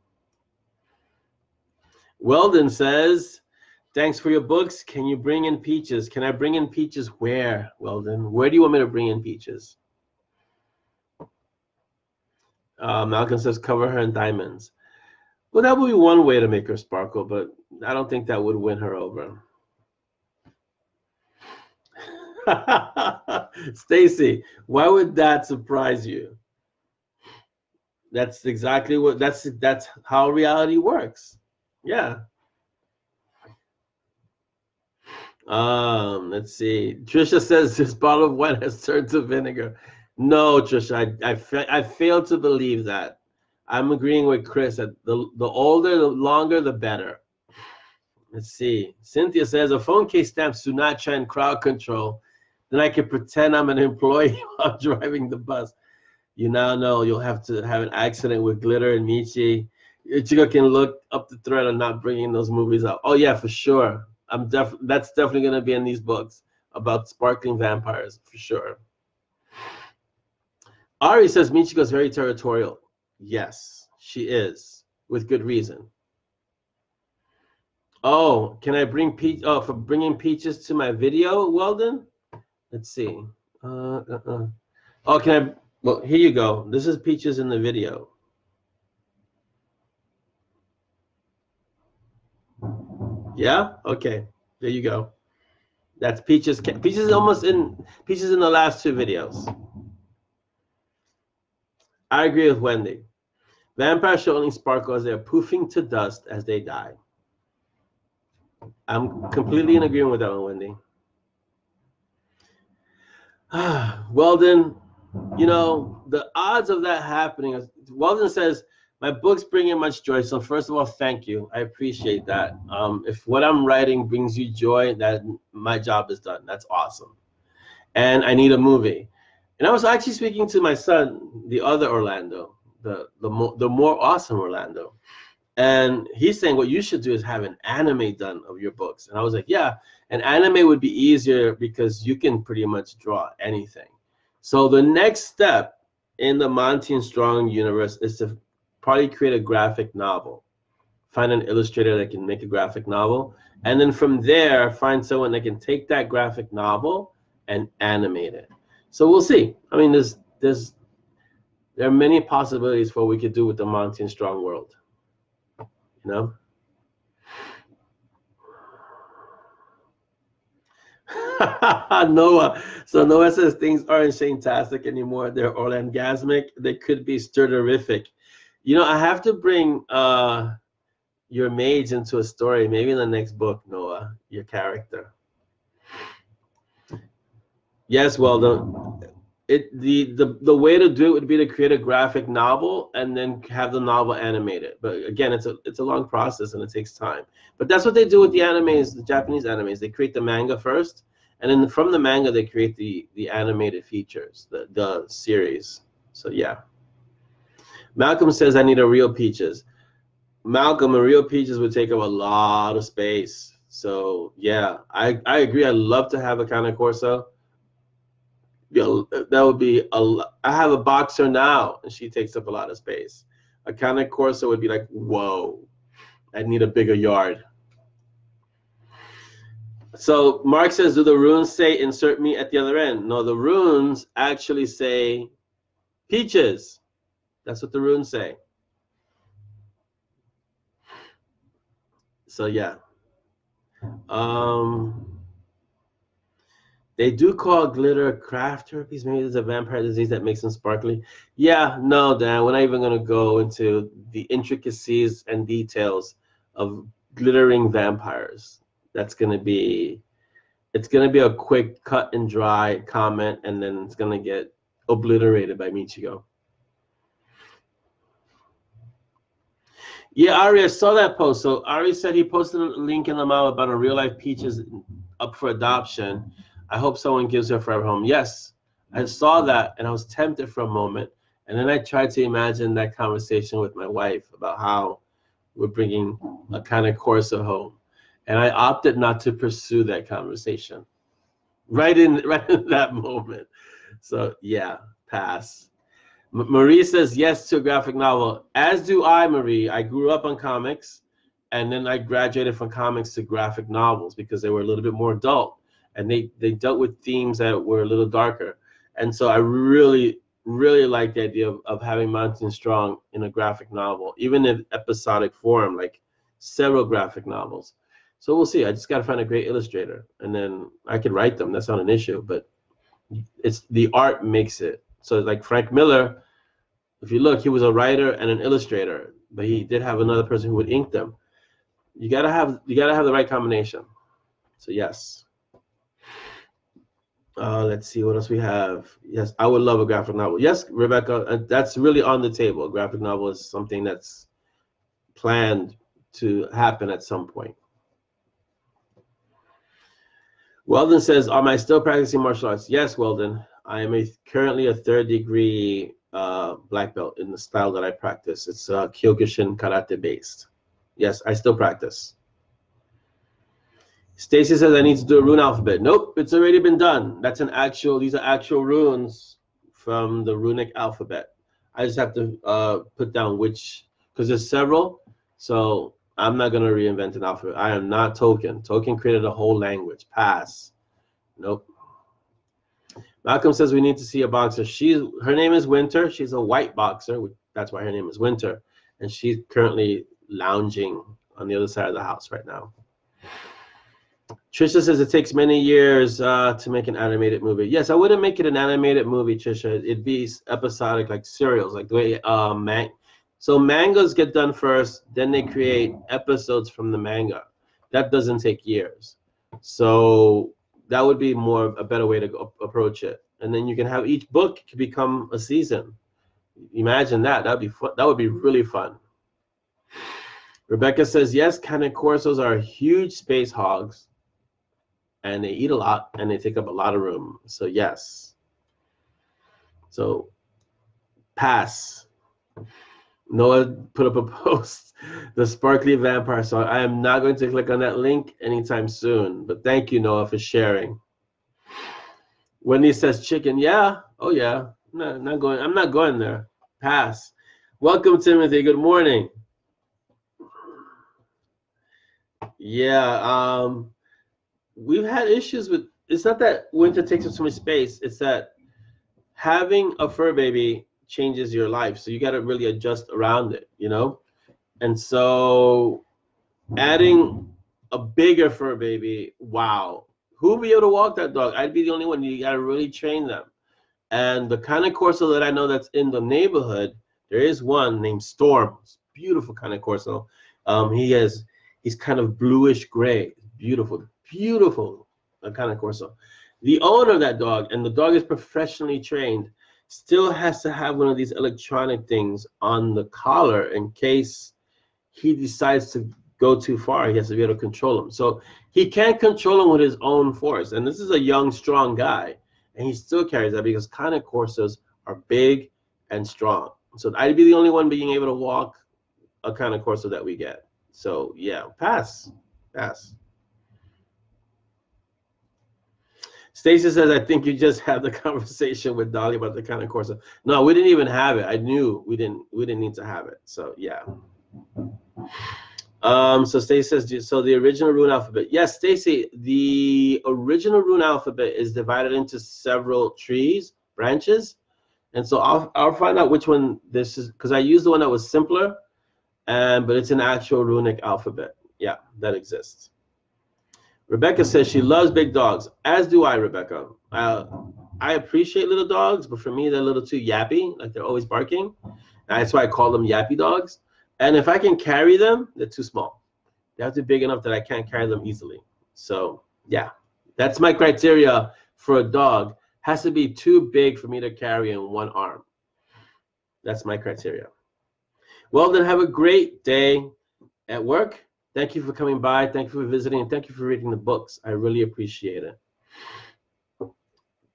Weldon says, thanks for your books. Can you bring in Peaches? Can I bring in Peaches where, Weldon? Where do you want me to bring in Peaches? Malcolm says cover her in diamonds. Well, that would be one way to make her sparkle, but I don't think that would win her over. Stacy, why would that surprise you? That's exactly what that's how reality works. Yeah. Let's see. Trisha says this bottle of wine has turned to vinegar. No, Trisha, I fail to believe that. I'm agreeing with Chris that the older, the longer, the better. Let's see. Cynthia says a phone case stamps do not shine crowd control. Then I can pretend I'm an employee while driving the bus. You now know you'll have to have an accident with glitter and Michi. Ichigo can look up the thread on not bringing those movies out. Oh yeah, for sure. That's definitely gonna be in these books about sparkling vampires for sure. Ari says Michiko's very territorial. Yes, she is, with good reason. Oh, can I bring peach? Oh, for bringing peaches to my video, Weldon? Let's see. Oh, can I? Well, here you go. This is peaches in the video. Yeah. Okay. There you go. That's peaches. Peaches is almost in. Peaches in the last two videos. I agree with Wendy. Vampires show only sparkle as they're poofing to dust as they die. I'm completely in agreement with that one, Wendy. Weldon, you know, the odds of that happening, Weldon says, my books bring you much joy. So first of all, thank you. I appreciate that. If what I'm writing brings you joy, that my job is done. That's awesome. And I need a movie. And I was actually speaking to my son, the other Orlando, the more awesome Orlando. And he's saying what you should do is have an anime done of your books. And I was like, yeah, an anime would be easier because you can pretty much draw anything. So the next step in the Monty and Strong universe is to probably create a graphic novel. Find an illustrator that can make a graphic novel. And then from there, find someone that can take that graphic novel and animate it. So we'll see. I mean, there are many possibilities for what we could do with the Monty and Strong world. You know? Noah. So Noah says things aren't Shane-tastic anymore. They're Orlandgasmic. They could be stirterific. You know, I have to bring your mage into a story, maybe in the next book, Noah, your character. Yes, well, the way to do it would be to create a graphic novel and then have the novel animated. But again, it's a long process and it takes time. But that's what they do with the animes, the Japanese animes. They create the manga first, and then from the manga they create the animated features, the series. So yeah. Malcolm says I need a real Peaches. Malcolm, a real Peaches would take up a lot of space. So yeah, I agree. I'd love to have a Cane Corso. That would be I have a boxer now, and she takes up a lot of space. A Cane Corso would be like, whoa, I need a bigger yard. So Mark says, do the runes say insert me at the other end? No, the runes actually say peaches. That's what the runes say. So yeah. They do call glitter craft herpes. Maybe there's a vampire disease that makes them sparkly. Yeah, no, Dan, we're not even going to go into the intricacies and details of glittering vampires. It's going to be a quick cut and dry comment, and then it's going to get obliterated by Michigo. Yeah, Ari, I saw that post. So Ari said he posted a link in the mail about a real life Peaches up for adoption. I hope someone gives her a forever home. Yes, I saw that, and I was tempted for a moment. And then I tried to imagine that conversation with my wife about how we're bringing a Cane Corso home. And I opted not to pursue that conversation right in that moment. So, yeah, pass. Marie says yes to a graphic novel. As do I, Marie. I grew up on comics, and then I graduated from comics to graphic novels because they were a little bit more adult. And they dealt with themes that were a little darker. And so I really, really like the idea of having Monty and Strong in a graphic novel, even in episodic form, like several graphic novels. So we'll see. I just got to find a great illustrator, and then I could write them. That's not an issue, but it's the art makes it. So like Frank Miller, if you look, he was a writer and an illustrator, but he did have another person who would ink them. You gotta have the right combination. So yes. Let's see what else we have. Yes, I would love a graphic novel. Yes, Rebecca, that's really on the table. A graphic novel is something that's planned to happen at some point. Weldon says, am I still practicing martial arts? Yes, Weldon. I am currently a 3rd-degree black belt in the style that I practice. It's Kyokushin karate based. Yes, I still practice. Stacy says I need to do a rune alphabet. Nope, it's already been done. These are actual runes from the runic alphabet. I just have to put down which, because there's several, so I'm not going to reinvent an alphabet. I am not Tolkien. Tolkien created a whole language. Pass. Nope. Malcolm says we need to see a boxer. Her name is Winter. She's a white boxer. That's why her name is Winter. And she's currently lounging on the other side of the house right now. Trisha says it takes many years to make an animated movie. Yes, I wouldn't make it an animated movie, Trisha. It'd be episodic, like serials, like the way so mangas get done first, then they create episodes from the manga. That doesn't take years. So that would be a better way to approach it. And then you can have each book become a season. Imagine that. That'd be fun. That would be really fun. Rebecca says yes, Cane Corsos are huge space hogs. And they eat a lot, and they take up a lot of room. So yes. So pass. Noah put up a post, the sparkly vampire song. I am not going to click on that link anytime soon. But thank you, Noah, for sharing. Wendy says chicken. Yeah. Oh yeah. I'm not going there. Pass. Welcome, Timothy. Good morning. Yeah. We've had issues with, it's not that winter takes up so much space, it's that having a fur baby changes your life. So you got to really adjust around it, you know? And so adding a bigger fur baby, wow. Who will be able to walk that dog? I'd be the only one. You got to really train them. And the kind of Corso that I know that's in the neighborhood, there is one named Storm. Beautiful kind of Corso. He's kind of bluish gray. Beautiful kind of Corso. The owner of that dog, and the dog is professionally trained, still has to have one of these electronic things on the collar in case he decides to go too far. He has to be able to control him. So he can't control him with his own force. And this is a young, strong guy, and he still carries that because kind of Corsos are big and strong. So I'd be the only one being able to walk a kind of Corso that we get. So yeah, pass. Stacy says, I think you just had the conversation with Dolly about the kind of Corso. No, we didn't even have it. I knew we didn't need to have it. So yeah. So Stacy says, so the original rune alphabet. Yes, Stacy, the original rune alphabet is divided into several branches. And so I'll find out which one this is, because I used the one that was simpler, but it's an actual runic alphabet. Yeah, that exists. Rebecca says she loves big dogs, as do I, Rebecca. I appreciate little dogs, but for me, they're a little too yappy, like they're always barking. That's why I call them yappy dogs. And if I can carry them, they're too small. They have to be big enough that I can't carry them easily. So yeah, that's my criteria for a dog. Has to be too big for me to carry in one arm. That's my criteria. Well, then have a great day at work. Thank you for coming by. Thank you for visiting. And thank you for reading the books. I really appreciate it.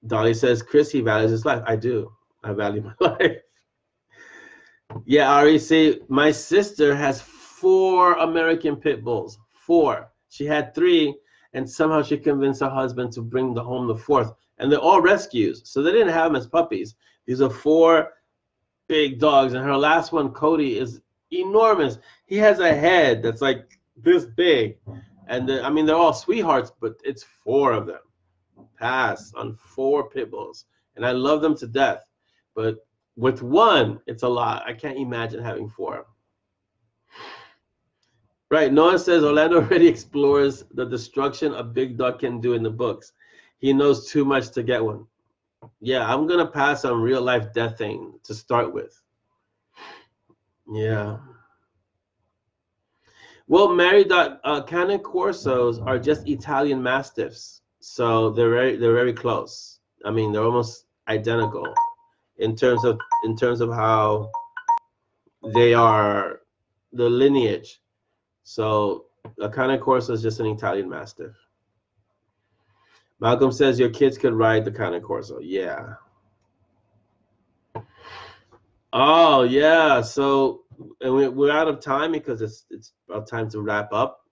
Dolly says, Chris, he values his life. I do. I value my life. Yeah, Ari, see, my sister has 4 American pit bulls. 4. She had 3, and somehow she convinced her husband to bring home the 4th. And they're all rescues. So they didn't have them as puppies. These are 4 big dogs. And her last one, Cody, is enormous. He has a head that's like this big. And I mean, they're all sweethearts, but it's 4 of them. Pass on 4 pit bulls. And I love them to death. But with 1, it's a lot. I can't imagine having 4. Right, Noah says Orlando already explores the destruction a big dog can do in the books. He knows too much to get one. Yeah, I'm going to pass on real life death thing to start with. Yeah. Well, Mary, Cane Corsos are just Italian Mastiffs. So they're very close. I mean, they're almost identical in terms of how they are, the lineage. So a Cane Corso is just an Italian Mastiff. Malcolm says your kids could ride the Cane Corso. Yeah. Oh yeah. So and we're out of time because it's about time to wrap up.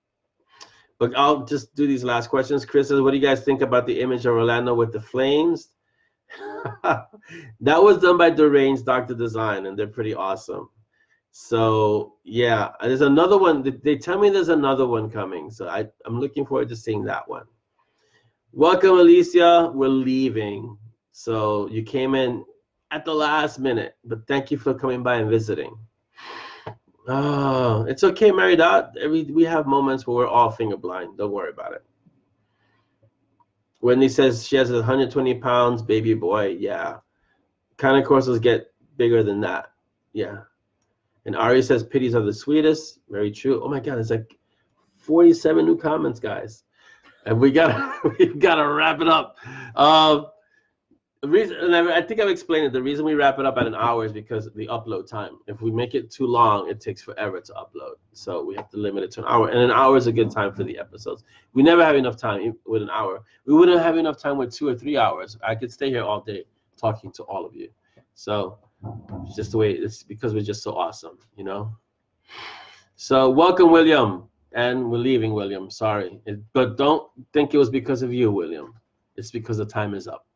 But I'll just do these last questions. Chris says, what do you guys think about the image of Orlando with the flames? That was done by Deranged Dr. Design, and they're pretty awesome. So yeah, there's another one. They tell me there's another one coming. So I'm looking forward to seeing that one. Welcome, Alicia. We're leaving. So you came in at the last minute, but thank you for coming by and visiting. Oh, it's okay, Mary Dot. We have moments where we're all finger blind. Don't worry about it. Wendy says she has 120 pounds, baby boy. Yeah. Cane Corsos get bigger than that. Yeah. And Ari says pitties are the sweetest. Very true. Oh my God, it's like 47 new comments, guys. And we've got to wrap it up. The reason, and I think I've explained it. The reason we wrap it up at an hour is because of the upload time. If we make it too long, it takes forever to upload. So we have to limit it to an hour. And an hour is a good time for the episodes. We never have enough time with an hour. We wouldn't have enough time with 2 or 3 hours. I could stay here all day talking to all of you. So it's just the way it's, because we're just so awesome, you know. So welcome, William. And we're leaving, William. Sorry. But don't think it was because of you, William. It's because the time is up.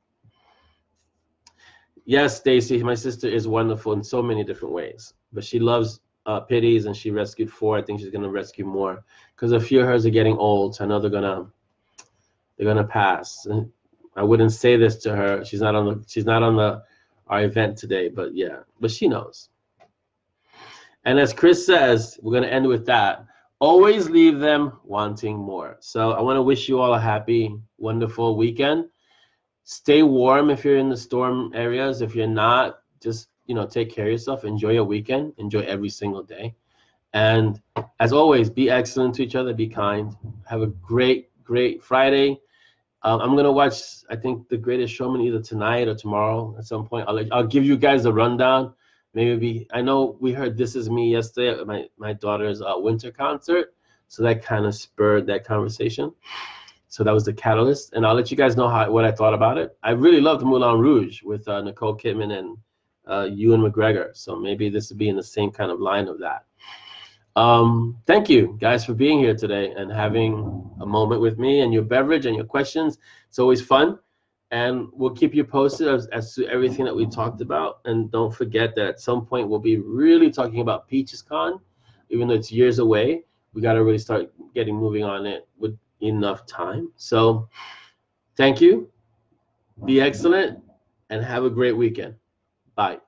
Yes, Stacy, my sister is wonderful in so many different ways. But she loves pitties, and she rescued 4. I think she's going to rescue more because a few of hers are getting old. So I know they're gonna pass. And I wouldn't say this to her. She's not on our event today, but yeah, but she knows. And as Chris says, we're gonna end with that. Always leave them wanting more. So I want to wish you all a happy, wonderful weekend. Stay warm if you're in the storm areas. If you're not, just take care of yourself. Enjoy your weekend. Enjoy every single day. And as always, be excellent to each other. Be kind. Have a great, great Friday. I'm gonna watch, I think, The Greatest Showman either tonight or tomorrow at some point. I'll give you guys a rundown. Maybe I know we heard This Is Me yesterday at my daughter's winter concert, so that kind of spurred that conversation. So that was the catalyst, and I'll let you guys know what I thought about it. I really loved Moulin Rouge with Nicole Kidman and Ewan McGregor. So maybe this would be in the same kind of line of that. Thank you guys for being here today and having a moment with me and your beverage and your questions. It's always fun, and we'll keep you posted as to everything that we talked about. And don't forget that at some point we'll be really talking about Peaches Con, even though it's years away. We got to really start getting moving on it with enough time. So thank you, be excellent, and have a great weekend. Bye.